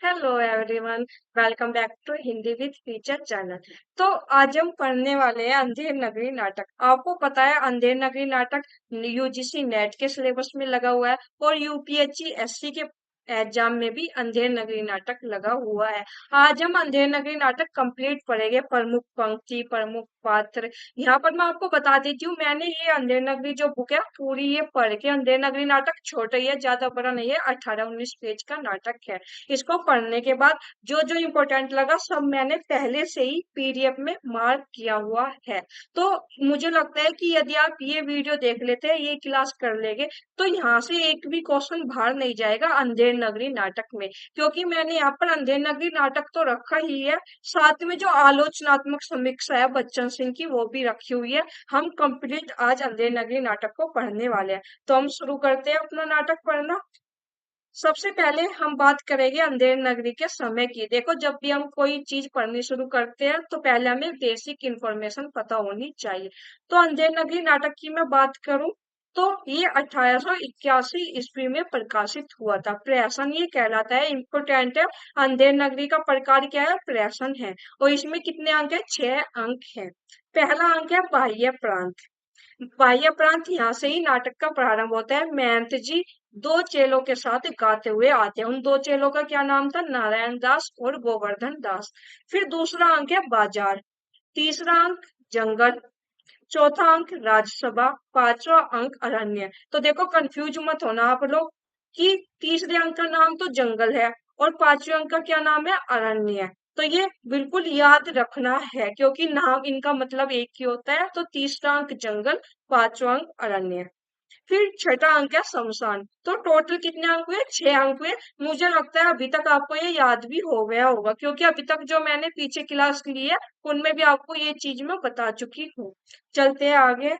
Hello everyone. Welcome back to Hindi with teacher channel. तो आज हम पढ़ने वाले हैं अंधेर नगरी नाटक। आपको पता है अंधेर नगरी नाटक यूजीसी नेट के सिलेबस में लगा हुआ है और यूपीएससी एससी के एग्जाम में भी अंधेर नगरी नाटक लगा हुआ है। आज हम अंधेर नगरी नाटक कंप्लीट पढ़ेंगे, प्रमुख पंक्ति प्रमुख पात्र। यहाँ पर मैं आपको बता देती हूँ, मैंने ये अंधेर नगरी जो बुक है पूरी ये पढ़ के, अंधेर नगरी नाटक छोटा ही है, ज्यादा बड़ा नहीं है, 18-19 पेज का नाटक है। इसको पढ़ने के बाद जो जो इम्पोर्टेंट लगा सब मैंने पहले से ही पीडीएफ में मार्क किया हुआ है। तो मुझे लगता है कि यदि आप ये वीडियो देख लेते हैं, ये क्लास कर लेंगे, तो यहाँ से एक भी क्वेश्चन बाहर नहीं जाएगा अंधेर नगरी नाटक में, क्योंकि मैंने यहाँ पर अंधेर नगरी नाटक तो रखा ही है, साथ में जो आलोचनात्मक समीक्षा है बच्चन सिंह की वो भी रखी हुई है। हम कंप्लीट आज अंधेर नगरी नाटक को पढ़ने वाले हैं, तो हम शुरू करते हैं अपना नाटक पढ़ना। सबसे पहले हम बात करेंगे अंधेर नगरी के समय की। देखो, जब भी हम कोई चीज पढ़नी शुरू करते हैं तो पहले हमें बेसिक इंफॉर्मेशन पता होनी चाहिए। तो अंधेर नगरी नाटक की मैं बात करूं तो ये 1881 ईस्वी में प्रकाशित हुआ था। प्रहसन ये कहलाता है, इम्पोर्टेंट है। अंधेर नगरी का प्रकार क्या है? प्रहसन है। और इसमें कितने अंक है? 6 अंक है। पहला अंक है बाह्य प्रांत। बाह्य प्रांत यहाँ से ही नाटक का प्रारंभ होता है। महंत जी दो चेलों के साथ गाते हुए आते हैं। उन दो चेलों का क्या नाम था? नारायण दास और गोवर्धन दास। फिर दूसरा अंक है बाजार। तीसरा अंक जंगल। चौथा अंक राज्यसभा। पांचवा अंक अरण्य। तो देखो, कंफ्यूज मत होना आप लोग कि तीसरे अंक का नाम तो जंगल है और पांचवें अंक का क्या नाम है? अरण्य है। तो ये बिल्कुल याद रखना है, क्योंकि नाम इनका मतलब एक ही होता है। तो तीसरा अंक जंगल, पांचवा अंक अरण्य। फिर छठा अंक है शमशान। तो टोटल कितने अंक हुए? 6 अंक हुए। मुझे लगता है अभी तक आपको ये याद भी हो गया होगा, क्योंकि अभी तक जो मैंने पीछे क्लास ली है उनमें भी आपको ये चीज मैं बता चुकी हूँ। चलते हैं आगे।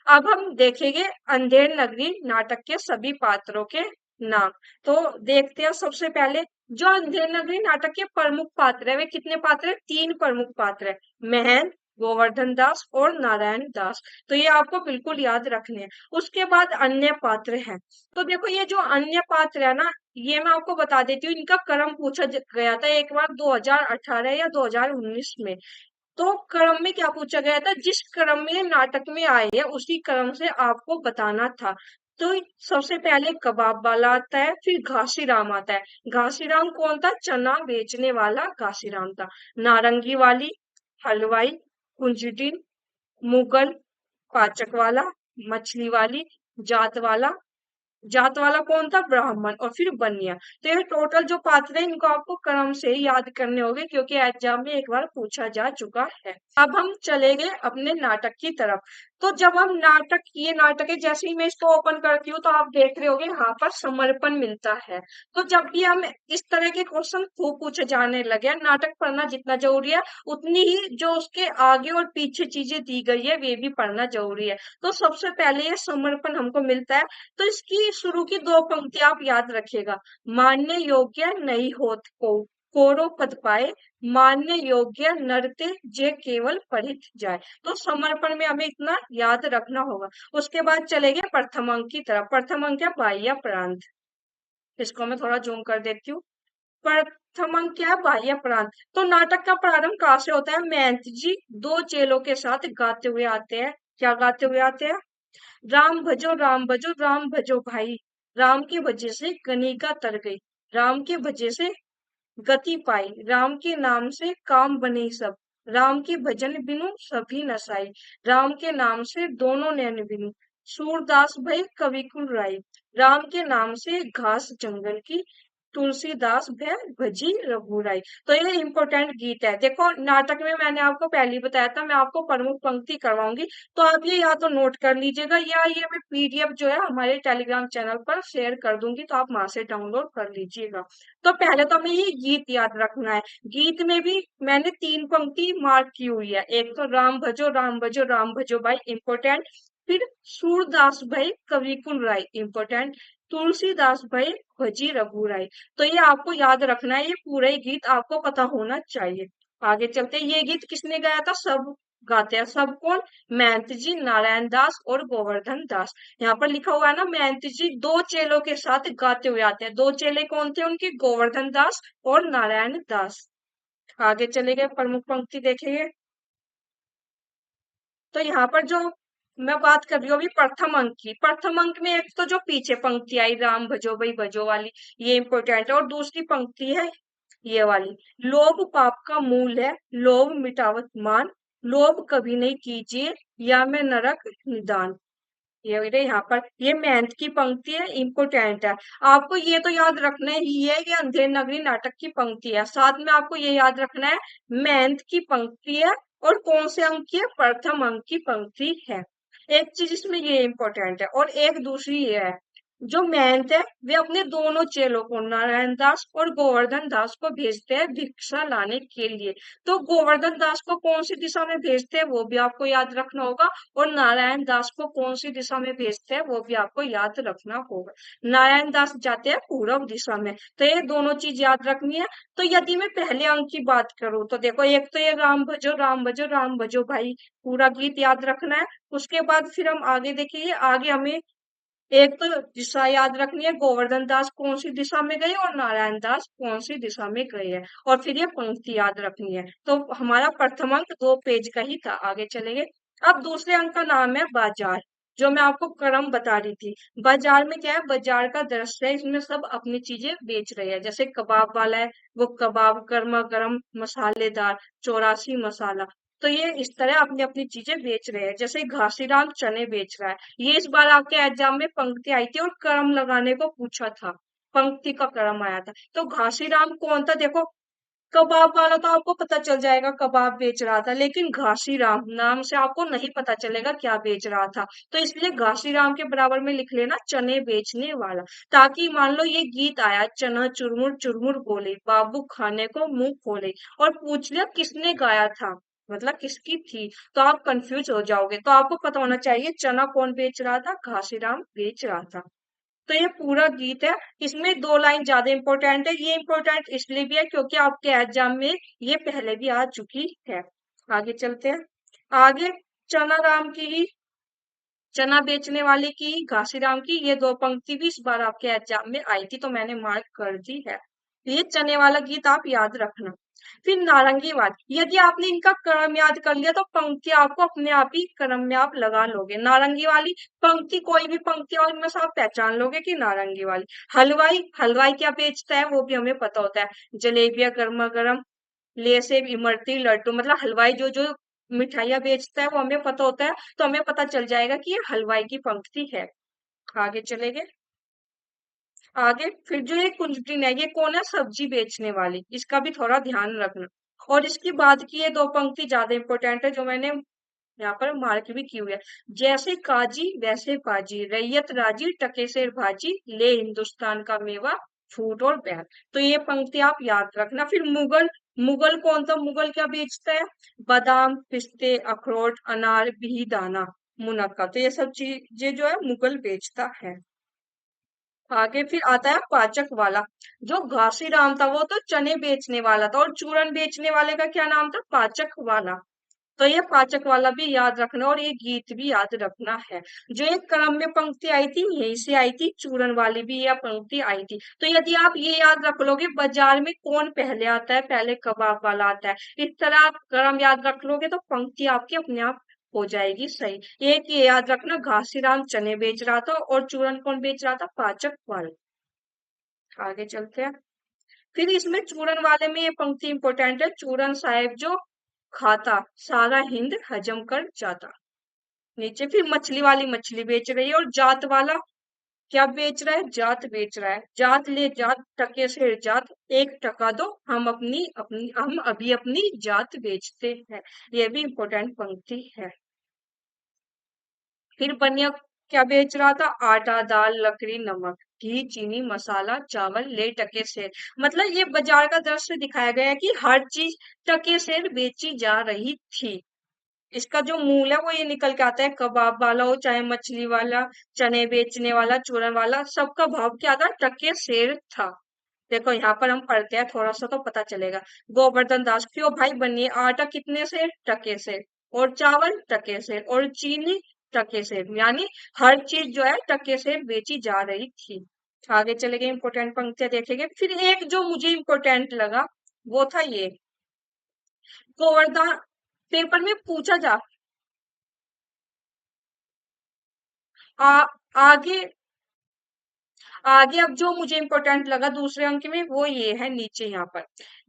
अब हम देखेंगे अंधेर नगरी नाटक के सभी पात्रों के नाम। तो देखते हैं सबसे पहले जो अंधेर नगरी नाटक के प्रमुख पात्र है, वे कितने पात्र है? 3 प्रमुख पात्र है, महंत, गोवर्धन दास और नारायण दास। तो ये आपको बिल्कुल याद रखने हैं। उसके बाद अन्य पात्र हैं। तो देखो, ये जो अन्य पात्र है ना, ये मैं आपको बता देती हूँ, इनका क्रम पूछा गया था एक बार 2018 या 2019 में। तो क्रम में क्या पूछा गया था? जिस क्रम में नाटक में आए हैं उसी क्रम से आपको बताना था। तो सबसे पहले कबाब वाला आता है, फिर घासीराम आता है। घासीराम कौन था? चना बेचने वाला घासीराम था। नारंगी वाली, हलवाई, कुंजटिन, मुगल, पाचक वाला, मछली वाली, जात वाला। जात वाला कौन था? ब्राह्मण। और फिर बनिया। तो ये टोटल जो पात्र है इनको आपको क्रम से ही याद करने होंगे, क्योंकि एग्जाम में एक बार पूछा जा चुका है। अब हम चले गए अपने नाटक की तरफ। तो जब हम नाटक, ये नाटक है, जैसे ही मैं इसको ओपन करती हूँ तो आप देख रहे होगे यहाँ पर समर्पण मिलता है। तो जब भी हम इस तरह के क्वेश्चन खूब पूछे जाने लगे हैं, नाटक पढ़ना जितना जरूरी है उतनी ही जो उसके आगे और पीछे चीजें दी गई है वे भी पढ़ना जरूरी है। तो सबसे पहले ये समर्पण हमको मिलता है। तो इसकी शुरू की 2 पंक्ति आप याद रखिएगा। मानने योग्य नहीं होत को कोरो पद पाए, मानने योग्य नरते जे केवल पढ़ित जाए। तो समर्पण में हमें इतना याद रखना होगा। उसके बाद चलेंगे प्रथम अंक की तरफ। प्रथम अंक है बाह्य प्रांत। इसको मैं थोड़ा जूम कर देती हूँ। प्रथम अंक क्या है? बाह्य प्रांत। तो नाटक का प्रारंभ कहाँ से होता है? महंत जी दो चेलों के साथ गाते हुए आते हैं। क्या गाते हुए आते हैं? राम भजो राम भजो राम भजो भाई, राम के भजे से गनिका तर गई, राम के भजे से गति पाई, राम के नाम से काम बने सब, राम के भजन बिनु सभी नसाई, राम के नाम से दोनों नैन बिनु, सूरदास भई कवि कुल राई, राम के नाम से घास जंगल की, तुलसीदास भय भजी रघुराई। तो ये इम्पोर्टेंट गीत है। देखो, नाटक में मैंने आपको पहले ही बताया था, मैं आपको प्रमुख पंक्ति करवाऊंगी, तो आप ये या तो नोट कर लीजिएगा या ये मैं पीडीएफ जो है हमारे टेलीग्राम चैनल पर शेयर कर दूंगी, तो आप वहां से डाउनलोड कर लीजिएगा। तो पहले तो हमें ये गीत याद रखना है। गीत में भी मैंने 3 पंक्ति मार्क की हुई है। एक तो राम भजो राम भजो भाई, इम्पोर्टेंट। फिर सूरदास भाई कवि कुल राय, इम्पोर्टेंट। तुलसीदास भाई भजी रघुराई। तो ये आपको याद रखना है, ये पूरा ही गीत आपको पता होना चाहिए। आगे चलते, ये गीत किसने गाया था? सब गाते हैं। सब कौन? महंत जी, नारायण दास और गोवर्धन दास। यहाँ पर लिखा हुआ है ना, महंत जी दो चेलों के साथ गाते हुए आते हैं। दो चेले कौन थे उनके? गोवर्धन दास और नारायण दास। आगे चले गए, प्रमुख पंक्ति देखेंगे। तो यहाँ पर जो मैं बात कर रही हूँ अभी प्रथम अंक की, प्रथम अंक में एक तो जो पीछे पंक्ति आई राम भजो भाई भजो वाली, ये इंपॉर्टेंट है। और दूसरी पंक्ति है ये वाली, लोभ पाप का मूल है, लोभ मिटावत मान, लोभ कभी नहीं कीजिए या मैं नरक निदान। ये यहाँ पर ये मेहनत की पंक्ति है, इम्पोर्टेंट है। आपको ये तो याद रखना ही है, ये अंधेर नगरी नाटक की पंक्ति है। साथ में आपको ये याद रखना है मेहनत की पंक्ति है और कौन से अंक की है? प्रथम अंक की पंक्ति है। एक चीज इसमें ये इम्पोर्टेंट है। और एक दूसरी ये है, जो मेहनत है वे अपने दोनों चेलों को नारायण दास और गोवर्धन दास को भेजते हैं भिक्षा लाने के लिए। तो गोवर्धन दास को कौन सी दिशा में भेजते हैं वो भी आपको याद रखना होगा, और नारायण दास को कौन सी दिशा में भेजते हैं वो भी आपको याद रखना होगा। नारायण दास जाते हैं पूर्व दिशा में, तो ये दोनों चीज याद रखनी है। तो यदि मैं पहले अंक की बात करूं तो देखो, एक तो ये राम भजो राम भजो राम भजो भाई, पूरा गीत याद रखना है। उसके बाद फिर हम आगे देखिए, आगे हमें एक तो दिशा याद रखनी है, गोवर्धन दास कौन सी दिशा में गए और नारायण दास कौन सी दिशा में गए हैं, और फिर ये पंक्ति याद रखनी है। तो हमारा प्रथम अंक 2 पेज का ही था। आगे चलेंगे। अब दूसरे अंक का नाम है बाजार, जो मैं आपको क्रम बता रही थी। बाजार में क्या है? बाजार का दृश्य है, इसमें सब अपनी चीजें बेच रहे हैं। जैसे कबाब वाला है, वो कबाब गर्मा गर्म मसालेदार 84 मसाला। तो ये इस तरह अपनी अपनी चीजें बेच रहे हैं। जैसे घासीराम चने बेच रहा है। ये इस बार आपके एग्जाम में पंक्ति आई थी और क्रम लगाने को पूछा था, पंक्ति का क्रम आया था। तो घासीराम कौन था? देखो, कबाब वाला तो आपको पता चल जाएगा कबाब बेच रहा था, लेकिन घासीराम नाम से आपको नहीं पता चलेगा क्या बेच रहा था। तो इसलिए घासीराम के बराबर में लिख लेना चने बेचने वाला। ताकि मान लो ये गीत आया, चना चुरमुर चुरमुर बोले, बाबू खाने को मुंह खोले, और पूछ लिया किसने गाया था, मतलब किसकी थी, तो आप कंफ्यूज हो जाओगे। तो आपको पता होना चाहिए चना कौन बेच रहा था? घासीराम बेच रहा था। तो ये पूरा गीत है। इसमें 2 लाइन ज्यादा इंपॉर्टेंट है। ये इंपॉर्टेंट इसलिए भी है क्योंकि आपके एग्जाम में ये पहले भी आ चुकी है। आगे चलते हैं। आगे चना राम की ही, चना बेचने वाले की, घासीराम की, ये 2 पंक्ति भी इस बार आपके एग्जाम में आई थी, तो मैंने मार्क कर दी है। ये चने वाला गीत आप याद रखना। फिर नारंगी वाद, यदि आपने इनका क्रम याद कर लिया तो पंक्ति आपको अपने आप ही क्रम में आप लगा लोगे। नारंगी वाली पंक्ति, कोई भी पंक्ति और इनमें से आप पहचान लोगे कि नारंगी वाली। हलवाई, हलवाई क्या बेचता है वो भी हमें पता होता है, जलेबियां गर्मा गर्म, ले सेब इमरती लड्डू, मतलब हलवाई जो जो मिठाइयाँ बेचता है वो हमें पता होता है। तो हमें पता चल जाएगा कि ये हलवाई की पंक्ति है। आगे चलेंगे। आगे फिर जो ये कुंजटिन है, ये कौन है? सब्जी बेचने वाली, इसका भी थोड़ा ध्यान रखना। और इसके बाद की ये 2 पंक्ति ज्यादा इंपॉर्टेंट है, जो मैंने यहाँ पर मार्क भी की हुई है। जैसे काजी वैसे बाजी, रैयत राजी टके से भाजी, ले हिंदुस्तान का मेवा फूट और बैर। तो ये पंक्ति आप याद रखना। फिर मुगल, मुगल कौन था? मुगल क्या बेचता है? बादाम पिस्ते अखरोट अनार बिही दाना मुनक्का। तो ये सब चीजें जो है मुगल बेचता है। आगे फिर आता है पाचक वाला। जो घासीराम था वो तो चने बेचने वाला था, और चूरन बेचने वाले का क्या नाम था? पाचक वाला। तो ये पाचक वाला भी याद रखना, और ये गीत भी याद रखना है। जो एक क्रम में पंक्ति आई थी यहीं से आई थी, चूरन वाली भी यह पंक्ति आई थी। तो यदि आप ये याद रख लोगे बाजार में कौन पहले आता है, पहले कबाब वाला आता है, इस तरह आप क्रम याद रख लोगे तो पंक्ति आपकी अपने आप हो जाएगी सही। एक ये याद रखना, घासीराम चने बेच रहा था और चूरन कौन बेच रहा था? पाचक वाला। आगे चलते हैं। फिर इसमें चूरन वाले में ये पंक्ति इंपॉर्टेंट है, चूरन साहेब जो खाता सारा हिंद हजम कर जाता। नीचे फिर मछली वाली मछली बेच रही है, और जात वाला क्या बेच रहा है? जात बेच रहा है। जात ले जात टके से जात, 1 टका दो हम अपनी अपनी हम अभी अपनी जात बेचते हैं। ये भी इंपॉर्टेंट पंक्ति है। फिर बनिया क्या बेच रहा था? आटा दाल लकड़ी नमक घी चीनी मसाला चावल ले टके से। मतलब ये बाजार का दृश्य दिखाया गया है कि हर चीज टके से बेची जा रही थी। इसका जो मूल है वो ये निकल के आता है, कबाब वाला हो चाहे मछली वाला, चने बेचने वाला, चूरन वाला, सबका भाव क्या था? टके सेर था। देखो यहाँ पर हम पढ़ते हैं थोड़ा सा तो पता चलेगा। गोवर्धन दास, क्यों भाई बनिए आटा कितने से? टके से। और चावल टके से, और चीनी टके से, यानी हर चीज जो है टके से बेची जा रही थी। आगे चले गए, इंपॉर्टेंट पंक्तियां देखेंगे। फिर एक जो मुझे इंपॉर्टेंट लगा वो था ये, गोवर्धन, पेपर में पूछा जा, आ, आगे आगे अब जो मुझे इंपॉर्टेंट लगा दूसरे अंक में वो ये है नीचे यहाँ पर,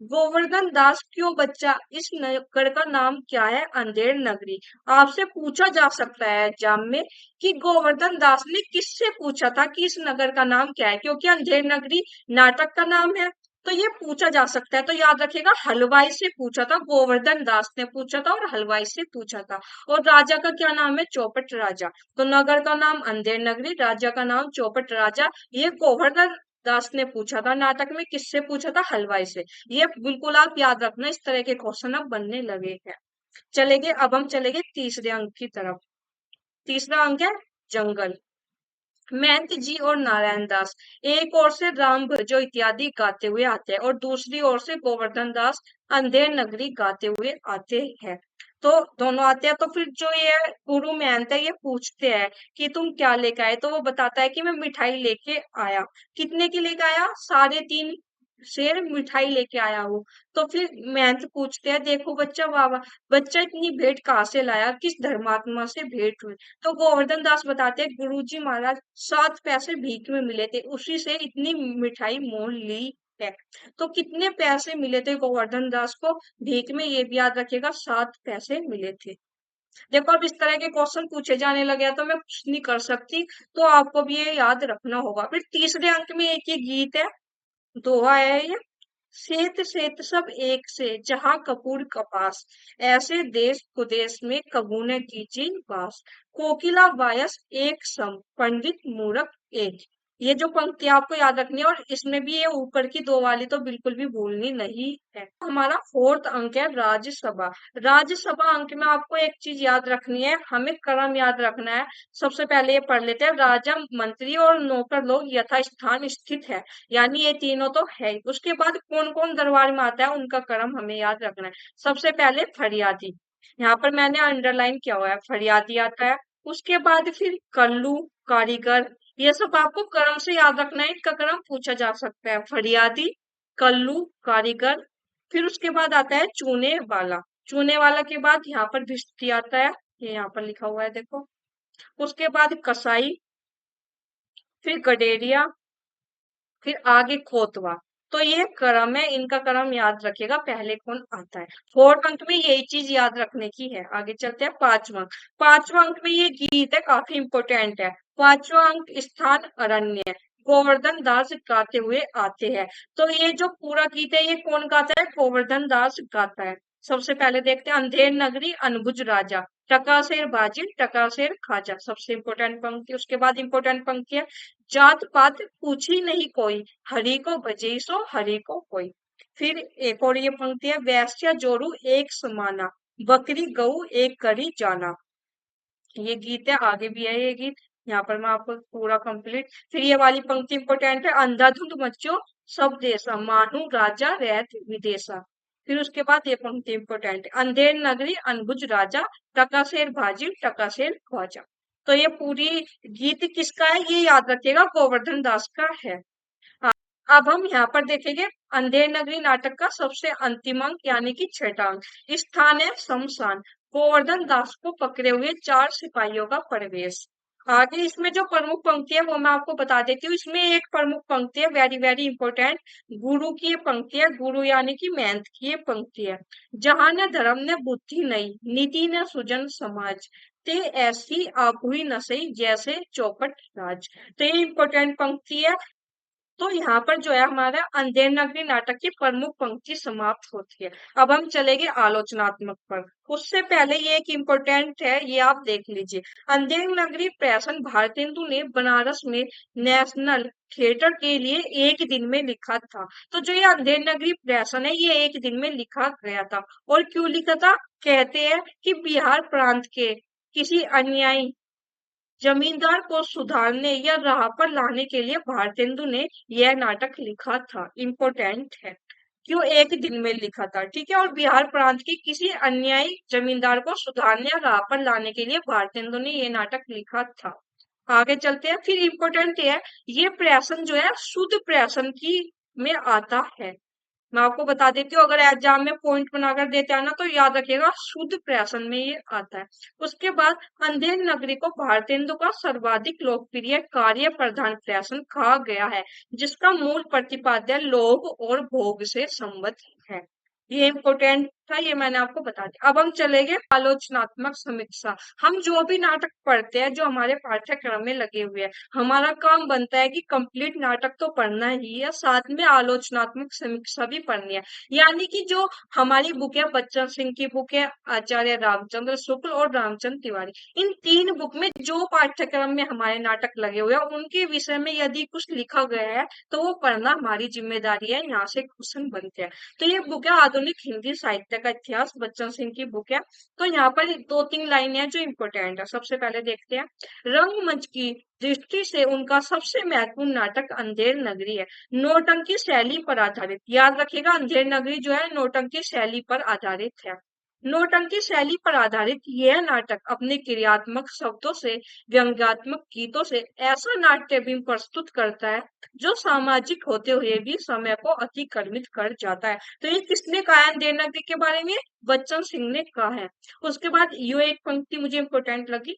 गोवर्धन दास क्यों बच्चा, इस नगर का नाम क्या है, अंधेर नगरी। आपसे पूछा जा सकता है एग्जाम में कि गोवर्धन दास ने किससे पूछा था कि इस नगर का नाम क्या है, क्योंकि अंधेर नगरी नाटक का नाम है, तो ये पूछा जा सकता है। तो याद रखिएगा, हलवाई से पूछा था, गोवर्धन दास ने पूछा था और हलवाई से पूछा था। और राजा का क्या नाम है, चौपट राजा। तो नगर का नाम अंधेर नगरी, राजा का नाम चौपट राजा। ये गोवर्धन दास ने पूछा था नाटक में, किससे पूछा था, हलवाई से। ये बिल्कुल आप याद रखना, इस तरह के क्वेश्चन अब बनने लगे हैं। चलेंगे, अब हम चलेंगे तीसरे अंक की तरफ। तीसरा अंक है जंगल। महंत जी और नारायण दास एक ओर से राम भजो इत्यादि गाते हुए आते हैं और दूसरी ओर से गोवर्धन दास अंधेर नगरी गाते हुए आते हैं। तो दोनों आते हैं, तो फिर जो ये गुरु महंत है ये पूछते हैं कि तुम क्या लेके आए, तो वो बताता है कि मैं मिठाई लेके आया। कितने की लेके आया, 3.5 शेर मिठाई लेके आया हूँ। तो फिर महंत पूछते हैं, देखो बच्चा, वाह, बच्चा इतनी भेंट कहाँ से लाया, किस धर्मात्मा से भेंट हुई। तो गोवर्धन दास बताते हैं, गुरुजी महाराज 7 पैसे भीख में मिले थे, उसी से इतनी मिठाई मोल ली है। तो कितने पैसे मिले थे गोवर्धन दास को भीख में, ये भी याद रखिएगा, 7 पैसे मिले थे। देखो अब इस तरह के क्वेश्चन पूछे जाने लगे हैं तो मैं कुछ नहीं कर सकती, तो आपको भी ये याद रखना होगा। फिर तीसरे अंक में एक ये गीत है, दोहा है ये, सेत सेत सब एक से जहां कपूर कपास, ऐसे देश कुदेश में कबू न कीजिए वास, कोकिला बायस एक सम पंडित मूरख एक। ये जो पंक्ति आपको याद रखनी है, और इसमें भी ये ऊपर की दो वाली तो बिल्कुल भी भूलनी नहीं है। हमारा फोर्थ अंक है राज्यसभा। राज्यसभा अंक में आपको एक चीज याद रखनी है, हमें क्रम याद रखना है। सबसे पहले ये पढ़ लेते हैं, राजा मंत्री और नौकर लोग यथास्थान स्थित है, यानी ये तीनों तो है ही। उसके बाद कौन कौन दरबार में आता है उनका क्रम हमें याद रखना है। सबसे पहले फरियादी, यहाँ पर मैंने अंडरलाइन किया हुआ है, फरियादी आता है। उसके बाद फिर कल्लू, कारीगर, ये सब आपको क्रम से याद रखना है, इनका क्रम पूछा जा सकता है, फरियादी, कल्लू, कारीगर। फिर उसके बाद आता है चूने वाला। चूने वाला के बाद यहाँ पर भिस्ती आता है, ये यहाँ पर लिखा हुआ है देखो। उसके बाद कसाई, फिर गडेरिया, फिर आगे कोतवा। तो ये क्रम है, इनका क्रम याद रखिएगा, पहले कौन आता है। फोर्थ अंक में यही चीज याद रखने की है। आगे चलते हैं पांचवा अंक। पांचवा अंक में ये गीत है, काफी इंपोर्टेंट है। पांचवा अंक स्थान अरण्य है, गोवर्धन दास गाते हुए आते हैं। तो ये जो पूरा गीत है ये कौन गाता है, गोवर्धन दास गाता है। सबसे पहले देखते हैं, अंधेर नगरी अनबुझ राजा, टकासेर बाजी टकासेर खाजा, सबसे इंपोर्टेंट पंक्ति। उसके बाद इंपोर्टेंट पंक्ति है, जात पात पूछी नहीं कोई, हरि को भजे सो हरि को कोई। फिर एक और ये पंक्ति है, वैश्या जोरू एक समाना, बकरी गऊ एक करी जाना। ये गीत है, आगे भी है ये गीत, यहाँ पर मैं आपको पूरा कंप्लीट। फिर ये वाली पंक्ति इंपोर्टेंट है, अंधाधुंध मचो सब देसा, मानो राजा रैत विदेशा। फिर उसके बाद ये पंक्ति इंपोर्टेंट है, अंधेर नगरी अनबुझ राजा, टकासेर भाजी टकासेर ख्वाजा। तो ये पूरी गीत किसका है, ये याद रखिएगा, गोवर्धन दास का है। हाँ, अब हम यहाँ पर देखेंगे अंधेर नगरी नाटक का सबसे अंतिम अंक, यानी कि छठा अंक, स्थान है शमशान, गोवर्धन दास को पकड़े हुए 4 सिपाहियों का प्रवेश। आगे इसमें जो प्रमुख पंक्ति है वो मैं आपको बता देती हूँ। इसमें एक प्रमुख पंक्ति है, वेरी वेरी इंपॉर्टेंट, गुरु की ये पंक्ति है, गुरु यानी कि महंत की ये पंक्ति है, जहां न धर्म ने बुद्धि नहीं, नीति न सुजन समाज, ते ऐसी आपुई न सही जैसे चौपट राज। तो ये इंपॉर्टेंट पंक्ति है। तो यहाँ पर जो है हमारा अंधेर नगरी नाटक की प्रमुख पंक्ति समाप्त होती है। अब हम चलेंगे आलोचनात्मक पर। उससे पहले ये एक इम्पोर्टेंट है, ये आप देख लीजिए। अंधेर नगरी प्रहसन भारतेंदु ने बनारस में नेशनल थिएटर के लिए एक दिन में लिखा था। तो जो ये अंधेर नगरी प्रहसन है ये एक दिन में लिखा गया था। और क्यों लिखा था, कहते हैं कि बिहार प्रांत के किसी अन्यायी जमींदार को सुधारने या राह पर लाने के लिए भारतेंदु ने यह नाटक लिखा था। इम्पोर्टेंट है। क्यों एक दिन में लिखा था, ठीक है। और बिहार प्रांत के किसी अन्यायी जमींदार को सुधारने या राह पर लाने के लिए भारतेंदु ने ये नाटक लिखा था। आगे चलते हैं। फिर इम्पोर्टेंट है, ये प्रहसन जो है शुद्ध प्रहसन की में आता है। मैं आपको बता देती हूँ, अगर एग्जाम में पॉइंट बनाकर देते हैं ना तो याद रखिएगा शुद्ध प्रहसन में ये आता है। उसके बाद अंधेर नगरी को भारतेंदु का सर्वाधिक लोकप्रिय कार्य प्रधान प्रहसन कहा गया है, जिसका मूल प्रतिपाद्य लोभ और भोग से संबंधित है। ये इम्पोर्टेंट था, ये मैंने आपको बता दिया। अब हम चलेंगे आलोचनात्मक समीक्षा। हम जो भी नाटक पढ़ते हैं जो हमारे पाठ्यक्रम में लगे हुए हैं, हमारा काम बनता है कि कंप्लीट नाटक तो पढ़ना ही है, साथ में आलोचनात्मक समीक्षा भी पढ़नी है। यानी कि जो हमारी बुक है, बच्चन सिंह की बुक है, आचार्य रामचंद्र शुक्ल और रामचंद्र तिवारी, इन तीन बुक में जो पाठ्यक्रम में हमारे नाटक लगे हुए हैं उनके विषय में यदि कुछ लिखा गया है तो वो पढ़ना हमारी जिम्मेदारी है। यहाँ से क्वेश्चन बनते हैं। तो ये बुक है आधुनिक हिंदी साहित्य का इतिहास, बच्चन सिंह की बुक है। तो यहाँ पर दो तीन लाइनें हैं जो इम्पोर्टेंट है। सबसे पहले देखते हैं, रंगमंच की दृष्टि से उनका सबसे महत्वपूर्ण नाटक अंधेर नगरी है, नौटंकी शैली पर आधारित। याद रखिएगा अंधेर नगरी जो है नौटंकी शैली पर आधारित है। नौटंकी शैली पर आधारित यह नाटक अपने क्रियात्मक शब्दों से, व्यंग्यात्मक गीतों से ऐसा नाट्य बिंब प्रस्तुत करता है जो सामाजिक होते हुए भी समय को अतिक्रमित कर जाता है। तो ये किसने कहा है अंधेर नगरी के बारे में? बच्चन सिंह ने कहा है। उसके बाद यो एक पंक्ति मुझे इंपॉर्टेंट लगी,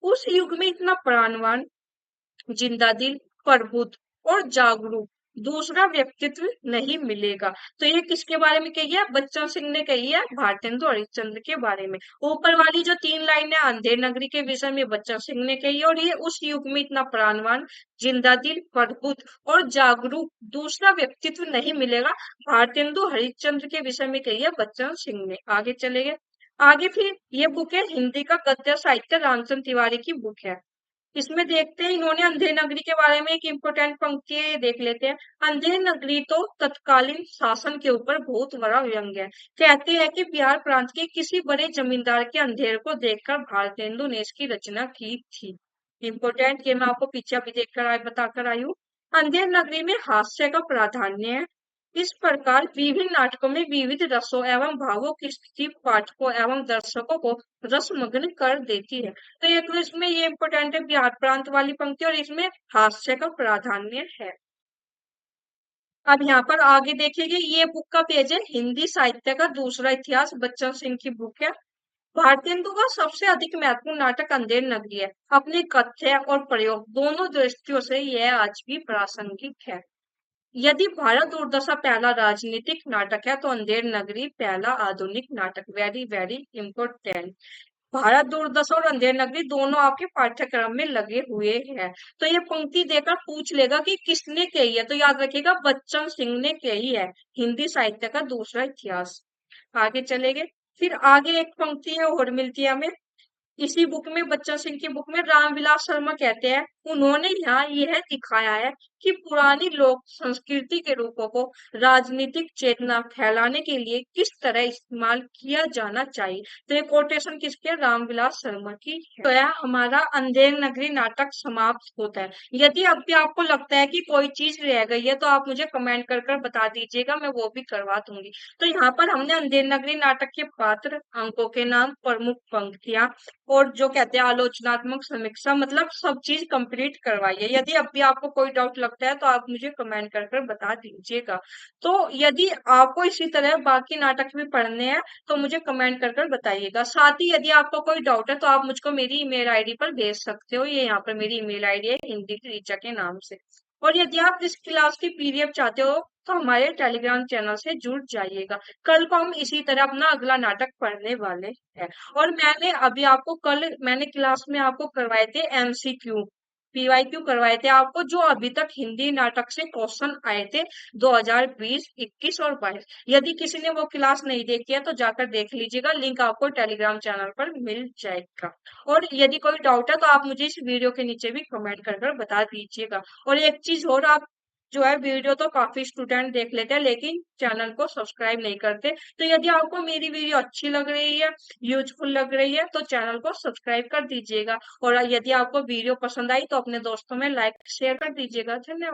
उस युग में इतना प्राणवान, जिंदा दिल, प्रबुद्ध और जागरूक दूसरा व्यक्तित्व नहीं मिलेगा। तो ये किसके बारे में कही है? बच्चन सिंह ने कही है, भारतेंदु हरिश्चंद्र के बारे में। ऊपर वाली जो तीन लाइनें अंधेर नगरी के विषय में बच्चन सिंह ने कही है, और ये उस युग में इतना प्राणवान, जिंदा दिल, प्रबुद्ध और जागरूक दूसरा व्यक्तित्व नहीं मिलेगा, भारतेंदु हरिश्चंद्र के विषय में कही है बच्चन सिंह ने। आगे चले गए। आगे फिर ये बुक है हिंदी का गद्य साहित्य, रामचंद्र तिवारी की बुक है। इसमें देखते हैं इन्होंने अंधेर नगरी के बारे में एक इम्पोर्टेंट पंक्ति है, ये देख लेते हैं। अंधेर नगरी तो तत्कालीन शासन के ऊपर बहुत बड़ा व्यंग्य है। कहते हैं कि बिहार प्रांत के किसी बड़े जमींदार के अंधेर को देखकर भारतेंदु ने इसकी रचना की थी। इम्पोर्टेंट, ये मैं आपको पीछे अभी देखकर बताकर आई हूँ। अंधेर नगरी में हास्य का प्राधान्य है। इस प्रकार विभिन्न नाटकों में विविध रसों एवं भावों की स्थिति पाठकों एवं दर्शकों को रसमग्न कर देती है। तो ये तो इसमें ये इम्पोर्टेंट है बिहार प्रांत वाली पंक्ति, और इसमें हास्य का प्राधान्य है। अब यहाँ पर आगे देखेंगे, ये बुक का पेज है हिंदी साहित्य का दूसरा इतिहास, बच्चन सिंह की बुक है। भारतेंदु का सबसे अधिक महत्वपूर्ण नाटक अंधेर नगरी है। अपने कथ्य और प्रयोग दोनों दृष्टियों से यह आज भी प्रासंगिक है। यदि भारत दुर्दशा पहला राजनीतिक नाटक है तो अंधेर नगरी पहला आधुनिक नाटक। Very very important. भारत दुर्दशा और अंधेर नगरी दोनों आपके पाठ्यक्रम में लगे हुए हैं। तो ये पंक्ति देकर पूछ लेगा कि किसने कही है, तो याद रखिएगा बच्चन सिंह ने कही है, हिंदी साहित्य का दूसरा इतिहास। आगे चलेंगे। फिर आगे एक पंक्ति है और मिलती है हमें इसी बुक में, बच्चन सिंह की बुक में। रामविलास शर्मा कहते हैं, उन्होंने यहाँ यह दिखाया है कि पुरानी लोक संस्कृति के रूपों को राजनीतिक चेतना फैलाने के लिए किस तरह इस्तेमाल किया जाना चाहिए। तो ये कोटेशन किसके? रामविलास शर्मा की है। तो यह हमारा अंधेर नगरी नाटक समाप्त होता है। यदि अब भी आपको लगता है कि कोई चीज रह गई है तो आप मुझे कमेंट कर कर बता दीजिएगा, मैं वो भी करवा दूंगी। तो यहाँ पर हमने अंधेर नगरी नाटक के पात्र, अंकों के नाम, प्रमुख पंक्तियां और जो कहते हैं आलोचनात्मक समीक्षा, मतलब सब चीज कंप्लीट करवाइए। यदि अब भी आपको कोई डाउट लगता है तो आप मुझे कमेंट कर कर बता दीजिएगा। तो यदि आपको इसी तरह बाकी नाटक भी पढ़ने हैं तो मुझे कमेंट कर कर बताइएगा। साथ ही यदि आपको कोई डाउट है तो आप मुझको मेरी ईमेल आईडी पर भेज सकते हो। ये यहाँ पर मेरी ईमेल आईडी है हिंदी की ऋचा के नाम से। और यदि आप इस क्लास की पीडीएफ चाहते हो तो हमारे टेलीग्राम चैनल से जुड़ जाइएगा। कल को हम इसी तरह अपना अगला नाटक पढ़ने वाले हैं। और मैंने अभी आपको कल मैंने क्लास में आपको करवाए थे एमसीक्यू, पीवाईक्यू करवाए थे आपको, जो अभी तक हिंदी नाटक से क्वेश्चन आए थे 2020, 21 और 22। यदि किसी ने वो क्लास नहीं देखी है तो जाकर देख लीजिएगा, लिंक आपको टेलीग्राम चैनल पर मिल जाएगा। और यदि कोई डाउट है तो आप मुझे इस वीडियो के नीचे भी कमेंट कर कर बता दीजिएगा। और एक चीज और, आप जो है वीडियो तो काफी स्टूडेंट देख लेते हैं लेकिन चैनल को सब्सक्राइब नहीं करते। तो यदि आपको मेरी वीडियो अच्छी लग रही है, यूजफुल लग रही है, तो चैनल को सब्सक्राइब कर दीजिएगा। और यदि आपको वीडियो पसंद आई तो अपने दोस्तों में लाइक शेयर कर दीजिएगा। धन्यवाद।